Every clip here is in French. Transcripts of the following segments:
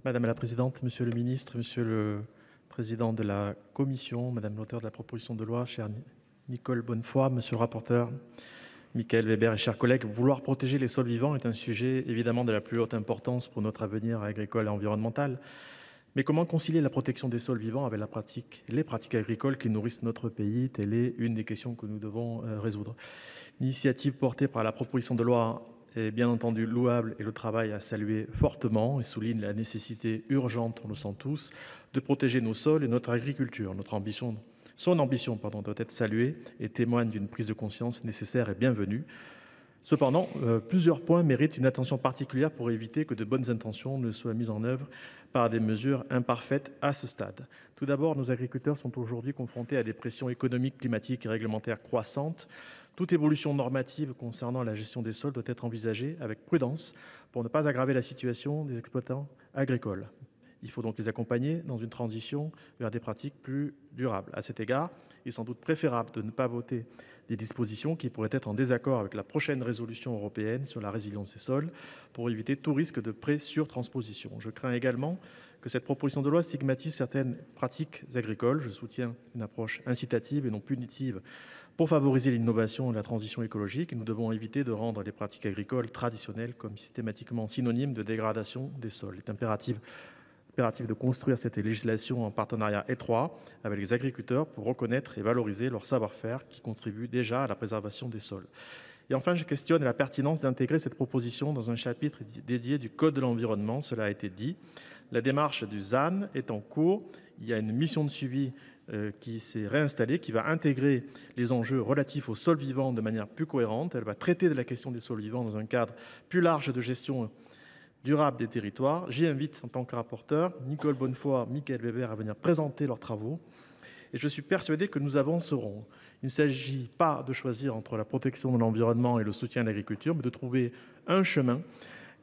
Madame la présidente, monsieur le ministre, monsieur le président de la commission, madame l'auteur de la proposition de loi, chère Nicole Bonnefoy, monsieur le rapporteur, Michael Weber et chers collègues, vouloir protéger les sols vivants est un sujet évidemment de la plus haute importance pour notre avenir agricole et environnemental. Mais comment concilier la protection des sols vivants avec les pratiques agricoles qui nourrissent notre pays? Telle est une des questions que nous devons résoudre. L'initiative portée par la proposition de loi est bien entendu louable et le travail à saluer fortement et souligne la nécessité urgente, on le sent tous, de protéger nos sols et notre agriculture. Son ambition doit être saluée et témoigne d'une prise de conscience nécessaire et bienvenue. Cependant, plusieurs points méritent une attention particulière pour éviter que de bonnes intentions ne soient mises en œuvre par des mesures imparfaites à ce stade. Tout d'abord, nos agriculteurs sont aujourd'hui confrontés à des pressions économiques, climatiques et réglementaires croissantes. Toute évolution normative concernant la gestion des sols doit être envisagée avec prudence pour ne pas aggraver la situation des exploitants agricoles. Il faut donc les accompagner dans une transition vers des pratiques plus durables. À cet égard, il est sans doute préférable de ne pas voter des dispositions qui pourraient être en désaccord avec la prochaine résolution européenne sur la résilience des sols pour éviter tout risque de pré-surtransposition. Je crains également que cette proposition de loi stigmatise certaines pratiques agricoles. Je soutiens une approche incitative et non punitive pour favoriser l'innovation et la transition écologique. Nous devons éviter de rendre les pratiques agricoles traditionnelles comme systématiquement synonymes de dégradation des sols. Il est impératif de construire cette législation en partenariat étroit avec les agriculteurs pour reconnaître et valoriser leur savoir-faire qui contribue déjà à la préservation des sols. Et enfin, je questionne la pertinence d'intégrer cette proposition dans un chapitre dédié du Code de l'environnement. Cela a été dit. La démarche du ZAN est en cours. Il y a une mission de suivi qui s'est réinstallée, qui va intégrer les enjeux relatifs aux sols vivants de manière plus cohérente. Elle va traiter de la question des sols vivants dans un cadre plus large de gestion durable des territoires. J'y invite en tant que rapporteur Nicole Bonnefoy, Michael Weber à venir présenter leurs travaux et je suis persuadé que nous avancerons. Il ne s'agit pas de choisir entre la protection de l'environnement et le soutien à l'agriculture, mais de trouver un chemin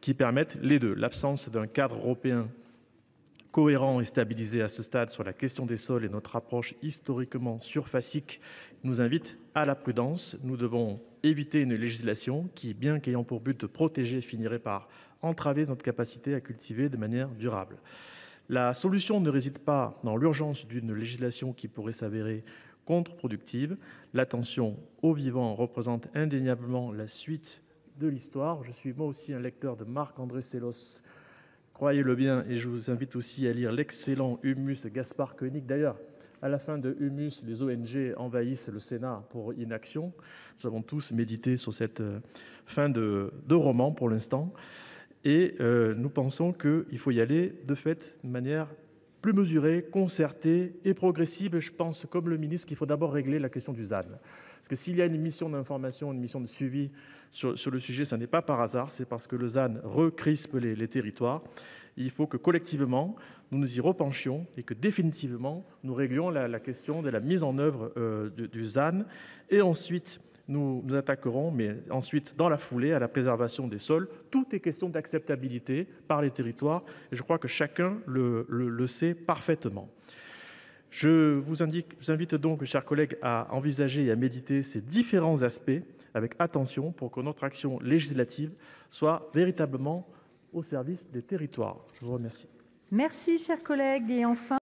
qui permette les deux. L'absence d'un cadre européen cohérent et stabilisé à ce stade sur la question des sols et notre approche historiquement surfacique nous invite à la prudence. Nous devons éviter une législation qui, bien qu'ayant pour but de protéger, finirait par entraver notre capacité à cultiver de manière durable. La solution ne réside pas dans l'urgence d'une législation qui pourrait s'avérer contre-productive. L'attention aux vivants représente indéniablement la suite de l'histoire. Je suis moi aussi un lecteur de Marc-André Sellos, croyez-le bien, et je vous invite aussi à lire l'excellent Humus de Gaspard Koenig. D'ailleurs, à la fin de Humus, les ONG envahissent le Sénat pour inaction. Nous avons tous médité sur cette fin de roman pour l'instant. Et nous pensons qu'il faut y aller de fait de manière plus mesurée, concertée et progressive. Je pense, comme le ministre, qu'il faut d'abord régler la question du ZAN. Parce que s'il y a une mission d'information, une mission de suivi sur le sujet, ça n'est pas par hasard, c'est parce que le ZAN recrispe les territoires. Il faut que collectivement, nous nous y repenchions et que définitivement, nous réglions la question de la mise en œuvre du ZAN. Et ensuite, nous nous attaquerons, mais ensuite, dans la foulée, à la préservation des sols. Tout est question d'acceptabilité par les territoires, et je crois que chacun le sait parfaitement. Je vous invite donc, chers collègues, à envisager et à méditer ces différents aspects avec attention pour que notre action législative soit véritablement au service des territoires. Je vous remercie. Merci, chers collègues. Et enfin,